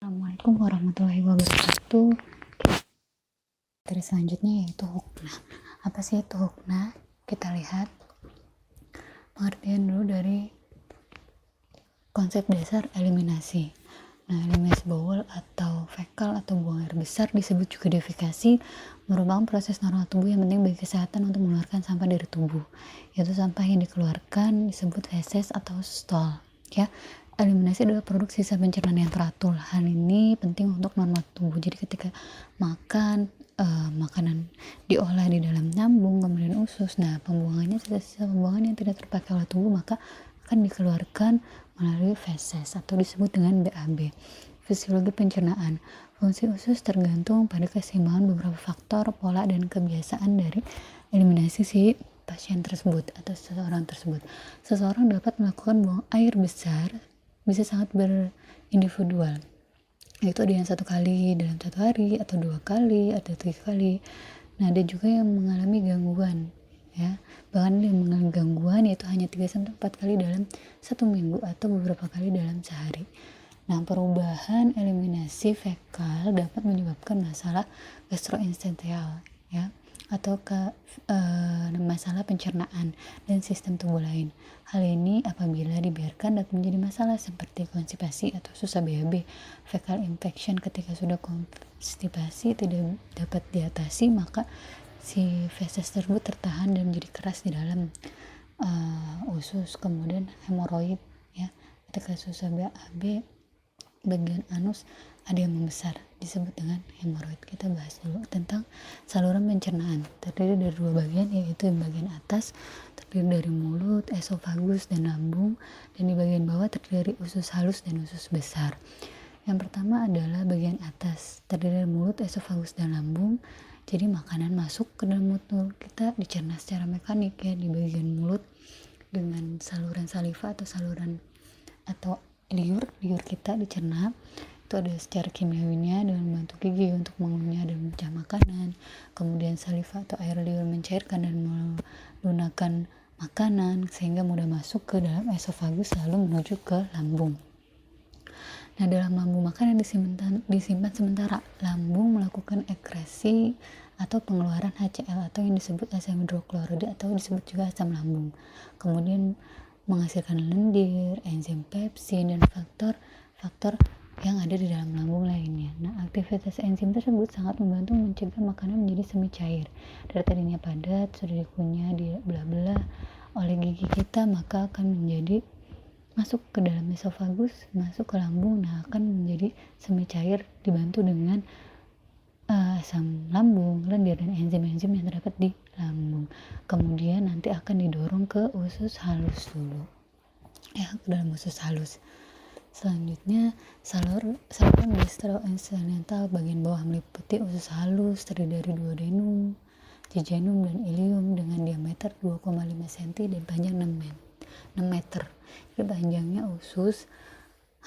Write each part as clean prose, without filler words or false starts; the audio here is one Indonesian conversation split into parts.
Assalamualaikum warahmatullahi wabarakatuh. Materi selanjutnya yaitu hukna. Apa sih itu hukna? Kita lihat pengertian dulu dari konsep dasar eliminasi. Nah, eliminasi bawel atau fekal atau buang air besar disebut juga defekasi, merupakan proses normal tubuh yang penting bagi kesehatan untuk mengeluarkan sampah dari tubuh. Yaitu sampah yang dikeluarkan disebut feses atau stol. Ya, eliminasi adalah produk sisa pencernaan yang teratur. Hal ini penting untuk normal tubuh. Jadi ketika makan makanan diolah di dalam lambung, kemudian usus, nah pembuangannya sisa-sisa pembuangan yang tidak terpakai oleh tubuh maka akan dikeluarkan melalui feses atau disebut dengan BAB. Fisiologi pencernaan. Fungsi usus tergantung pada keseimbangan beberapa faktor, pola, dan kebiasaan dari eliminasi si pasien tersebut atau seseorang tersebut. Seseorang dapat melakukan buang air besar bisa sangat berindividual. Itu ada yang 1 kali dalam 1 hari atau 2 kali atau 3 kali. Nah, ada juga yang mengalami gangguan, ya. Bahkan yang mengalami gangguan yaitu hanya 3-4 kali dalam 1 minggu atau beberapa kali dalam sehari. Nah, perubahan eliminasi fekal dapat menyebabkan masalah gastrointestinal, ya, atau masalah pencernaan dan sistem tubuh lain. Hal ini apabila dibiarkan dapat menjadi masalah seperti konstipasi atau susah BAB. Fecal infection ketika sudah konstipasi tidak dapat diatasi maka si feses tersebut tertahan dan menjadi keras di dalam usus. Kemudian hemoroid, ya, ketika susah BAB bagian anus ada yang membesar disebut dengan hemoroid. Kita bahas dulu tentang saluran pencernaan. Terdiri dari 2 bagian, yaitu bagian atas terdiri dari mulut, esofagus, dan lambung, dan di bagian bawah terdiri dari usus halus dan usus besar. Yang pertama adalah bagian atas, terdiri dari mulut, esofagus, dan lambung. Jadi makanan masuk ke dalam mulut kita dicerna secara mekanik, ya, di bagian mulut dengan saluran saliva atau saluran atau liur kita dicerna. Itu ada secara kimiawinya dengan membantu gigi untuk mengunyah dan memecah makanan. Kemudian saliva atau air liur mencairkan dan melunakkan makanan sehingga mudah masuk ke dalam esofagus lalu menuju ke lambung. Nah, dalam lambung makanan disimpan sementara. Lambung melakukan ekresi atau pengeluaran HCl atau yang disebut asam hidroklorida atau disebut juga asam lambung. Kemudian menghasilkan lendir, enzim pepsin, dan faktor yang ada di dalam lambung lainnya. Nah, aktivitas enzim tersebut sangat membantu mencegah makanan menjadi semi cair. Dari tadinya padat, sudah dikunyah, dibelah-belah oleh gigi kita, maka akan menjadi masuk ke dalam esofagus, masuk ke lambung, nah akan menjadi semi cair dibantu dengan asam lambung, lendir, dan enzim-enzim yang terdapat di lambung. Kemudian nanti akan didorong ke usus halus dulu, ya, ke dalam usus halus. Selanjutnya saluran gastrointestinal bagian bawah meliputi usus halus terdiri dari duodenum, jejunum, dan ileum dengan diameter 2,5 cm dan panjang 6 meter. Jadi panjangnya usus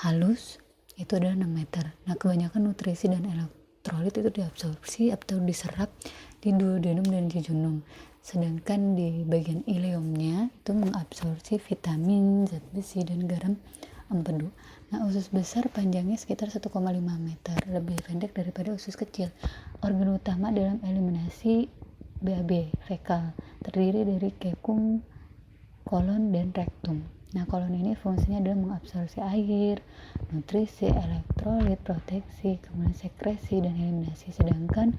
halus itu adalah 6 meter. Nah, kebanyakan nutrisi dan elektrolit itu diabsorpsi atau diserap di duodenum dan jejunum. Sedangkan di bagian ileumnya itu mengabsorpsi vitamin, zat besi, dan garam empedu. Nah, usus besar panjangnya sekitar 1,5 meter, lebih pendek daripada usus kecil. Organ utama dalam eliminasi BAB fekal terdiri dari cecum, kolon, dan rektum. Nah, kolon ini fungsinya adalah mengabsorpsi air, nutrisi, elektrolit, proteksi, kemudian sekresi, dan eliminasi. Sedangkan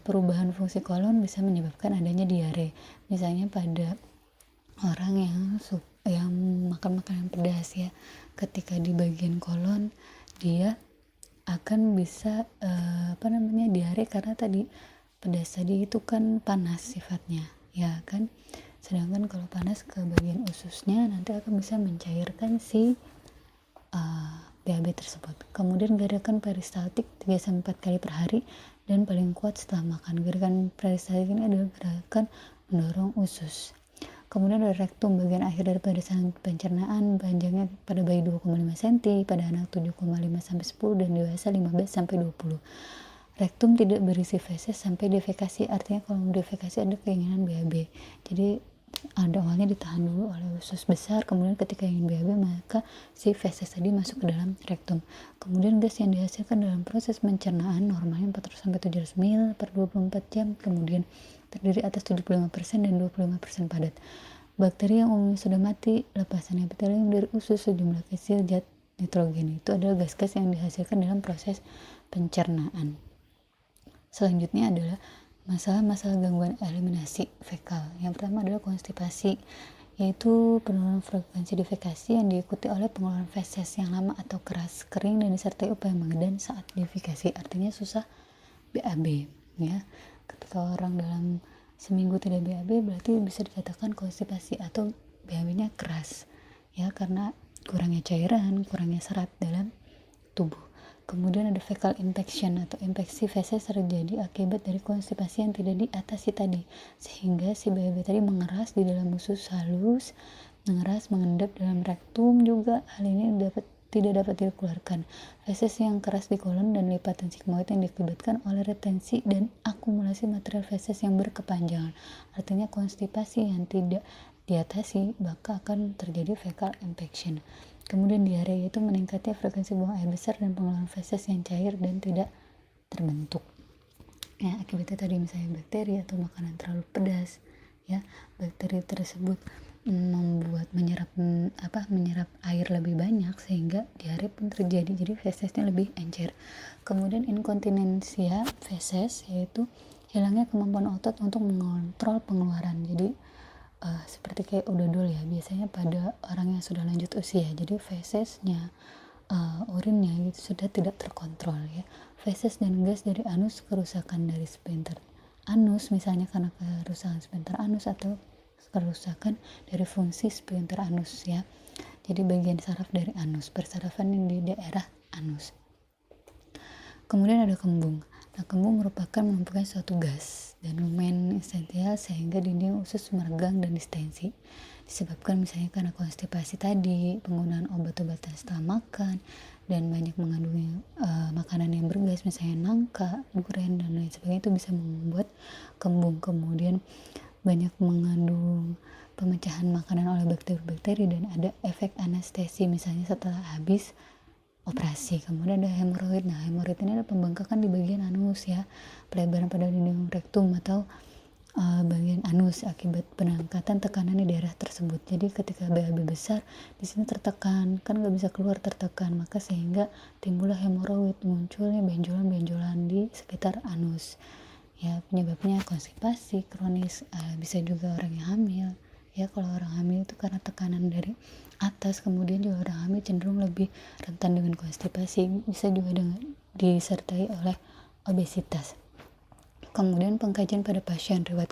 perubahan fungsi kolon bisa menyebabkan adanya diare. Misalnya pada orang yang makan makanan pedas, ya, ketika di bagian kolon dia akan bisa diare karena tadi pedas tadi itu kan panas sifatnya, ya kan. Sedangkan kalau panas ke bagian ususnya nanti akan bisa mencairkan si BAB tersebut. Kemudian gerakan peristaltik 3-4 kali per hari dan paling kuat setelah makan. Gerakan peristaltik ini adalah gerakan mendorong usus. Kemudian ada rektum, bagian akhir daripada saluran pencernaan, panjangnya pada bayi 2,5 cm, pada anak 7,5-10 dan dewasa 15-20. Rektum tidak berisi feses sampai defekasi, artinya kalau defekasi ada keinginan BAB. Jadi awalnya ditahan dulu oleh usus besar, kemudian ketika ingin BAB maka si feses tadi masuk ke dalam rektum. Kemudian gas yang dihasilkan dalam proses pencernaan normalnya 400-700 ml per 24 jam, kemudian terdiri atas 75% dan 25% padat. Bakteri yang umumnya sudah mati, lepasan epitelium dari usus, sejumlah kecil zat nitrogen. Itu adalah gas-gas yang dihasilkan dalam proses pencernaan. Selanjutnya adalah masalah-masalah gangguan eliminasi fekal. Yang pertama adalah konstipasi, yaitu penurunan frekuensi defekasi yang diikuti oleh pengeluaran feses yang lama atau keras, kering, dan disertai upaya mengedan saat defekasi. Artinya susah BAB, ya. Ketika orang dalam seminggu tidak BAB berarti bisa dikatakan konstipasi atau BAB-nya keras, ya, karena kurangnya cairan, kurangnya serat dalam tubuh. Kemudian ada fecal infection atau infeksi feses terjadi akibat dari konstipasi yang tidak diatasi tadi, sehingga si BAB tadi mengeras di dalam usus halus, mengeras mengendap dalam rektum juga. Hal ini tidak dapat dikeluarkan. Feses yang keras di kolon dan lipatan sigmoid yang diakibatkan oleh retensi dan akumulasi material feses yang berkepanjangan. Artinya konstipasi yang tidak diatasi maka akan terjadi fecal infection. Kemudian diare, yaitu meningkatnya frekuensi buang air besar dan pengeluaran feses yang cair dan tidak terbentuk. Ya, akibatnya tadi misalnya bakteri atau makanan terlalu pedas, ya, bakteri tersebut menyerap air lebih banyak sehingga diare pun terjadi, jadi fesesnya lebih encer. Kemudian inkontinensia feses, yaitu hilangnya kemampuan otot untuk mengontrol pengeluaran. Jadi seperti kayak odol ya, biasanya pada orang yang sudah lanjut usia, jadi fesesnya, urinnya gitu sudah tidak terkontrol, ya. Feses dan gas dari anus, kerusakan dari sphincter anus misalnya karena kerusakan sphincter anus atau kerusakan dari fungsi sphincter anus, ya. Jadi bagian saraf dari anus, persarafan yang di daerah anus. Kemudian ada kembung. Nah, kembung merupakan menumpukan suatu gas dan lumen esensial sehingga dinding usus meregang dan distensi. Disebabkan misalnya karena konstipasi tadi, penggunaan obat-obatan setelah makan, dan banyak mengandung makanan yang bergas misalnya nangka, durian, dan lain sebagainya, itu bisa membuat kembung. Kemudian banyak mengandung pemecahan makanan oleh bakteri-bakteri dan ada efek anestesi misalnya setelah habis operasi. Kemudian ada hemoroid. Nah, hemoroid ini adalah pembengkakan di bagian anus, ya, pelebaran pada dinding rektum atau bagian anus akibat peningkatan tekanan di daerah tersebut. Jadi ketika BAB besar di sini tertekan, kan nggak bisa keluar, tertekan, maka sehingga timbullah hemoroid, munculnya benjolan-benjolan di sekitar anus. Ya, penyebabnya konstipasi kronis, bisa juga orang yang hamil. Ya, kalau orang hamil itu karena tekanan dari atas, kemudian juga orang hamil cenderung lebih rentan dengan konstipasi, bisa juga disertai oleh obesitas. Kemudian pengkajian pada pasien, riwayat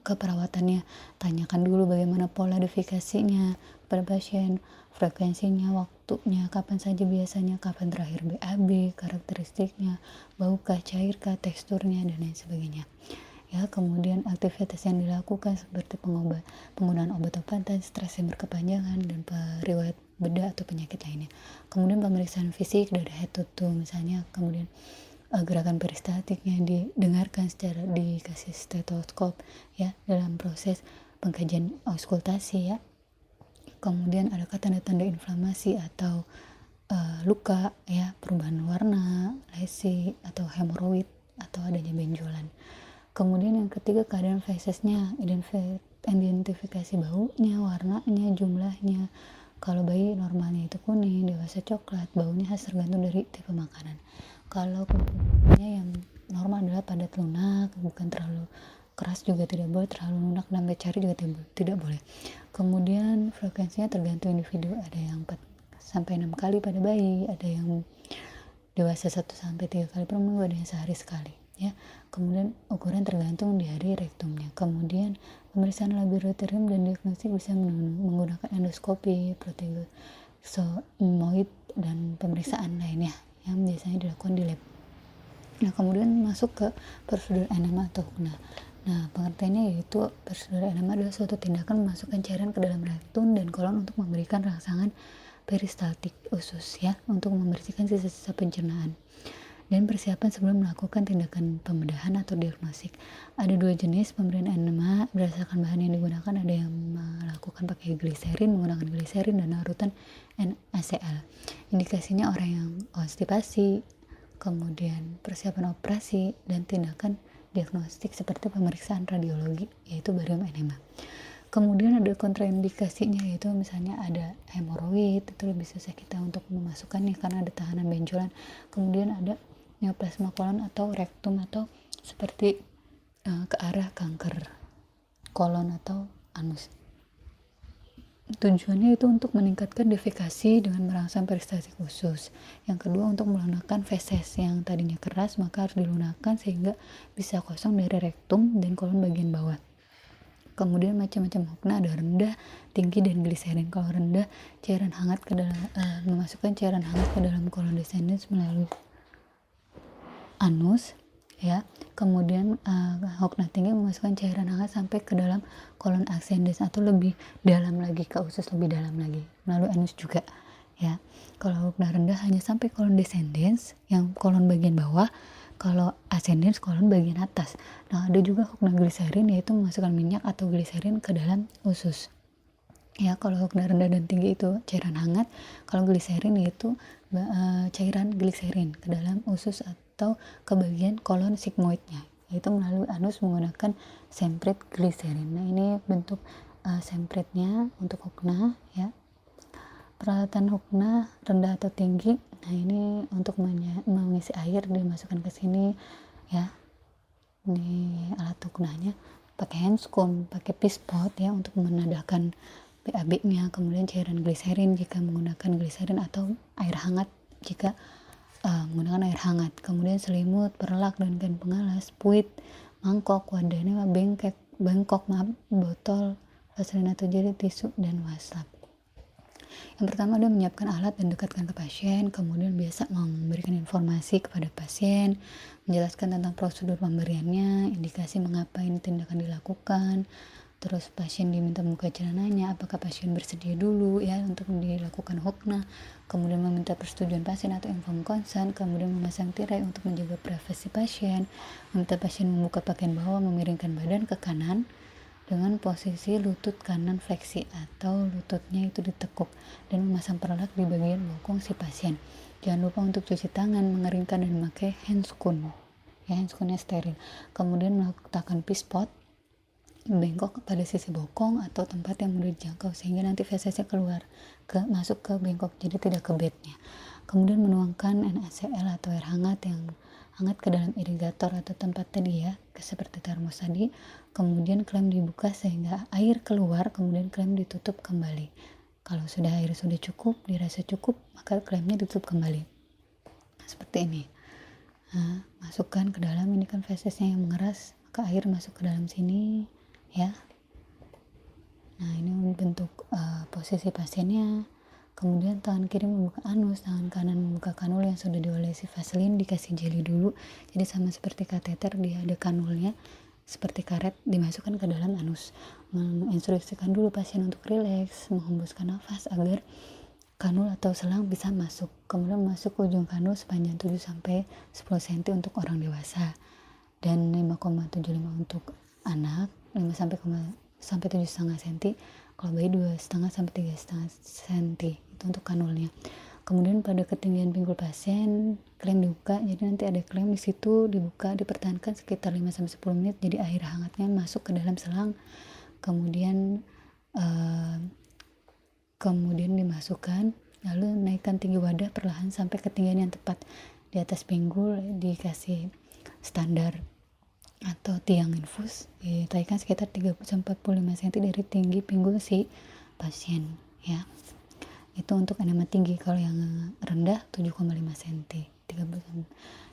keperawatannya, tanyakan dulu bagaimana pola defekasinya pada pasien, frekuensinya, waktunya, kapan saja biasanya, kapan terakhir BAB, karakteristiknya, baukah, cairkah, teksturnya, dan lain sebagainya. Ya, kemudian aktivitas yang dilakukan seperti penggunaan obat-obatan, stres yang berkepanjangan, dan riwayat bedah atau penyakit lainnya. Kemudian pemeriksaan fisik dari head to toe misalnya, kemudian gerakan peristaltiknya didengarkan secara dikasih stetoskop, ya, dalam proses pengkajian auskultasi, ya. Kemudian adakah tanda-tanda inflamasi atau luka, ya, perubahan warna, lesi atau hemoroid atau adanya benjolan. Kemudian yang ketiga, keadaan fesesnya, identifikasi baunya, warnanya, jumlahnya. Kalau bayi normalnya itu kuning, dewasa coklat, baunya khas tergantung dari tipe makanan. Kalau kualitasnya yang normal adalah padat lunak, bukan terlalu keras juga tidak boleh, terlalu lunak dan becari juga tidak boleh. Kemudian frekuensinya tergantung individu, ada yang 4-6 kali pada bayi, ada yang dewasa 1-3 kali per minggu, ada yang sehari sekali, ya. Kemudian ukuran tergantung di hari rektumnya. Kemudian pemeriksaan laboratorium dan diagnostik bisa menggunakan endoskopi, proteosomoid, dan pemeriksaan lainnya yang biasanya dilakukan di lab. Nah, kemudian masuk ke prosedur enema atau hukna. Nah, pengertiannya yaitu prosedur enema adalah suatu tindakan memasukkan cairan ke dalam rektum dan kolon untuk memberikan rangsangan peristaltik usus, ya, untuk membersihkan sisa-sisa pencernaan. dan persiapan sebelum melakukan tindakan pembedahan atau diagnostik. Ada 2 jenis pemberian enema berdasarkan bahan yang digunakan. Ada yang melakukan pakai menggunakan gliserin dan larutan NaCl. Indikasinya orang yang konstipasi, kemudian persiapan operasi, dan tindakan diagnostik seperti pemeriksaan radiologi, yaitu barium enema. Kemudian ada kontraindikasinya, yaitu misalnya ada hemoroid, itu lebih susah kita untuk memasukkannya karena ada tahanan benjolan. Kemudian ada neoplasma kolon atau rektum, atau seperti ke arah kanker kolon atau anus. Tujuannya itu untuk meningkatkan defekasi dengan merangsang peristaltik usus. Yang kedua, untuk melunakkan feses yang tadinya keras, maka harus dilunakkan sehingga bisa kosong dari rektum dan kolon bagian bawah. Kemudian macam-macam hokna, ada rendah, tinggi, dan gliserin. Kalau rendah, cairan hangat ke dalam memasukkan cairan hangat ke dalam kolon descendens melalui anus, ya. Kemudian hokna tinggi memasukkan cairan hangat sampai ke dalam kolon ascendens atau lebih dalam lagi, ke usus lebih dalam lagi, melalui anus juga, ya. Kalau hokna rendah hanya sampai kolon descendens, yang kolon bagian bawah. Kalau ascendens kolon bagian atas. Nah, ada juga hokna gliserin, yaitu memasukkan minyak atau gliserin ke dalam usus. Ya, kalau hokna rendah dan tinggi itu cairan hangat. Kalau gliserin yaitu cairan gliserin ke dalam usus atau ke bagian kolon sigmoidnya, yaitu melalui anus menggunakan semprit gliserin. Nah, ini bentuk sempritnya untuk hokna, ya. Peralatan hokna rendah atau tinggi. Nah, ini untuk mengisi air dimasukkan ke sini, ya. Ini alat hoknanya pakai handscone, pakai pispot, ya, untuk menadahkan BAB-nya. Kemudian cairan gliserin jika menggunakan gliserin, atau air hangat jika menggunakan air hangat. Kemudian selimut, perlak, dan kain pengalas, puit, mangkok, wadahnya bengkok, botol, vaselin atau jari, tisu, dan waslap. Yang pertama, dia menyiapkan alat dan dekatkan ke pasien. Kemudian biasa memberikan informasi kepada pasien, menjelaskan tentang prosedur pemberiannya, indikasi mengapa ini tindakan dilakukan. Terus pasien diminta membuka celananya, apakah pasien bersedia dulu, ya, untuk dilakukan hokna. Kemudian meminta persetujuan pasien atau informed consent. Kemudian memasang tirai untuk menjaga privasi pasien, meminta pasien membuka pakaian bawah, memiringkan badan ke kanan dengan posisi lutut kanan fleksi atau lututnya itu ditekuk, dan memasang perlak di bagian bokong si pasien. Jangan lupa untuk cuci tangan, mengeringkan, dan memakai handscone, ya, handscone-nya steril. Kemudian meletakkan pispot bengkok pada sisi bokong atau tempat yang mudah dijangkau sehingga nanti fesesnya masuk ke bengkok, jadi tidak ke bednya. Kemudian menuangkan NaCl atau air hangat ke dalam irigator atau tempat tadi, ya, seperti termos tadi. Kemudian klem dibuka sehingga air keluar, kemudian klem ditutup kembali. Kalau air sudah cukup, dirasa cukup, maka klemnya ditutup kembali. Seperti ini. Nah, masukkan ke dalam, ini kan fesesnya yang mengeras, maka air masuk ke dalam sini, ya. Nah, ini bentuk posisi pasiennya. Kemudian tangan kiri membuka anus, tangan kanan membuka kanul yang sudah diolesi vaselin, dikasih jeli dulu. Jadi sama seperti kateter, dia ada kanulnya seperti karet, dimasukkan ke dalam anus. Menginstruksikan dulu pasien untuk rileks, menghembuskan nafas agar kanul atau selang bisa masuk. Kemudian masuk ke ujung kanul sepanjang 7-10 cm untuk orang dewasa dan 5,75 untuk anak, 5 sampai 7,5 cm. Kalau bayi 2,5 sampai 3,5 cm itu untuk kanulnya. Kemudian pada ketinggian pinggul pasien, klem dibuka, jadi nanti ada klem di situ, dibuka, dipertahankan sekitar 5-10 menit, jadi air hangatnya masuk ke dalam selang. Kemudian dimasukkan, lalu naikkan tinggi wadah perlahan sampai ketinggian yang tepat di atas pinggul, dikasih standar atau tiang infus, ditaikkan sekitar 30-45 cm dari tinggi pinggul si pasien, ya. Itu untuk enema tinggi. Kalau yang rendah 7,5 cm, 30 cm.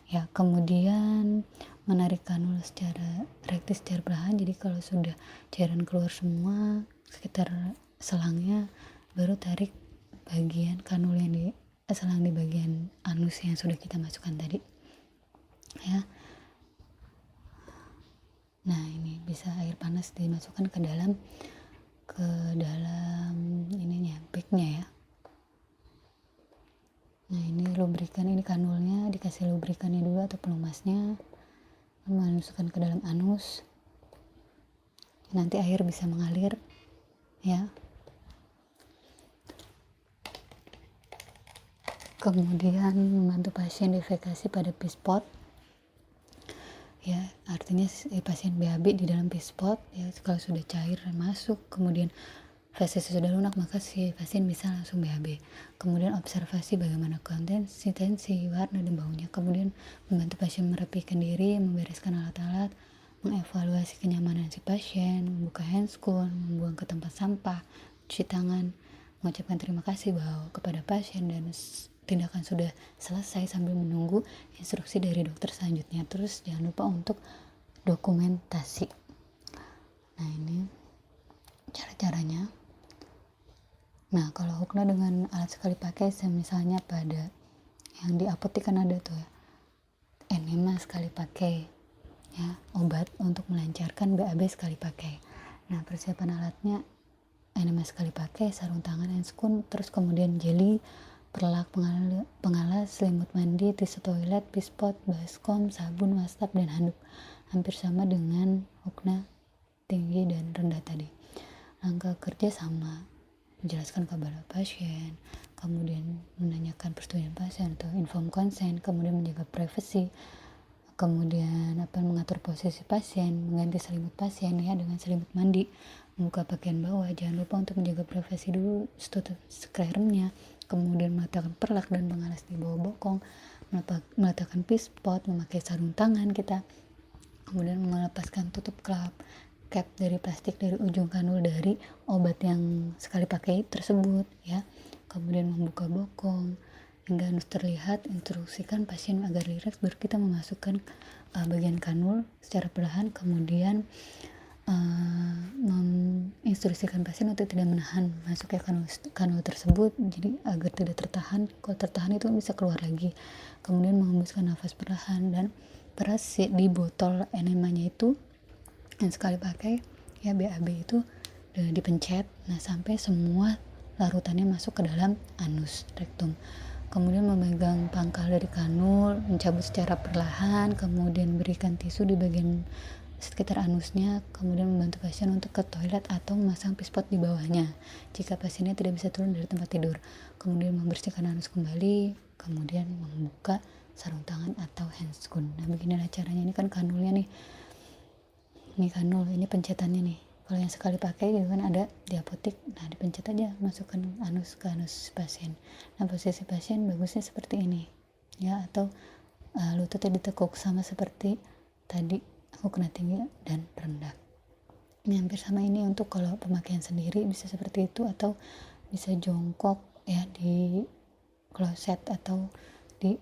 Ya, kemudian menarik kanul secara rektis secara perlahan. Jadi kalau sudah cairan keluar semua sekitar selangnya, baru tarik bagian kanul yang selang di bagian anus yang sudah kita masukkan tadi, ya. Nah, ini bisa air panas dimasukkan ke dalam ininya, bagnya, ya. Nah ini lubrikan, ini kanulnya dikasih lubrikannya dulu atau pelumasnya, masukkan ke dalam anus, nanti air bisa mengalir ya. Kemudian membantu pasien defekasi pada pispot ya, artinya pasien BAB di dalam pispot ya, kalau sudah cair masuk, kemudian fesesnya sudah lunak, maka si pasien bisa langsung BAB. Kemudian observasi bagaimana konsistensi, warna, dan baunya. Kemudian membantu pasien merapikan diri, membereskan alat-alat, mengevaluasi kenyamanan si pasien, membuka handscoon, membuang ke tempat sampah, cuci tangan, mengucapkan terima kasih bahwa kepada pasien, dan tindakan sudah selesai sambil menunggu instruksi dari dokter selanjutnya. Terus jangan lupa untuk dokumentasi. Nah ini cara-caranya. Nah kalau hukna dengan alat sekali pakai, misalnya pada yang di apotek kan ada tuh ya, enema sekali pakai ya, obat untuk melancarkan BAB sekali pakai. Nah persiapan alatnya enema sekali pakai, sarung tangan, handscoon, terus kemudian jeli, perlak, pengalas, selimut mandi, tisu toilet, pispot, baskom, sabun, wastaf, dan handuk. Hampir sama dengan hukna tinggi dan rendah tadi. Langkah kerja sama, menjelaskan kabar pasien, kemudian menanyakan persetujuan pasien atau inform consent, kemudian menjaga privasi, kemudian mengatur posisi pasien, mengganti selimut pasien ya dengan selimut mandi, membuka bagian bawah, jangan lupa untuk menjaga privasi dulu, tutup skreremnya, kemudian meletakkan perlak dan pengalas di bawah bokong, meletakkan pispot, memakai sarung tangan kita, kemudian melepaskan tutup cap dari plastik dari ujung kanul dari obat yang sekali pakai tersebut ya, kemudian membuka bokong hingga anus terlihat, instruksikan pasien agar rileks, baru kita memasukkan bagian kanul secara perlahan, kemudian menginstruksikan pasien untuk tidak menahan masuknya kanul tersebut, jadi agar tidak tertahan. Kalau tertahan itu bisa keluar lagi. Kemudian menghembuskan nafas perlahan dan peras di botol enemanya itu yang sekali pakai ya, BAB itu dipencet, nah sampai semua larutannya masuk ke dalam anus rektum. Kemudian memegang pangkal dari kanul, mencabut secara perlahan, kemudian berikan tisu di bagian sekitar anusnya, kemudian membantu pasien untuk ke toilet atau memasang pispot di bawahnya jika pasiennya tidak bisa turun dari tempat tidur. Kemudian membersihkan anus kembali, kemudian membuka sarung tangan atau handscoon. Nah beginilah caranya. Ini kan kanulnya nih, ini kanul, ini pencetannya nih. Kalau yang sekali pakai gitu kan ada di apotek, nah dipencet aja, masukkan anus ke anus pasien. Nah posisi pasien bagusnya seperti ini ya, atau lututnya ditekuk sama seperti tadi hukna tinggi dan rendah. Ini hampir sama. Ini untuk kalau pemakaian sendiri bisa seperti itu, atau bisa jongkok ya di kloset atau di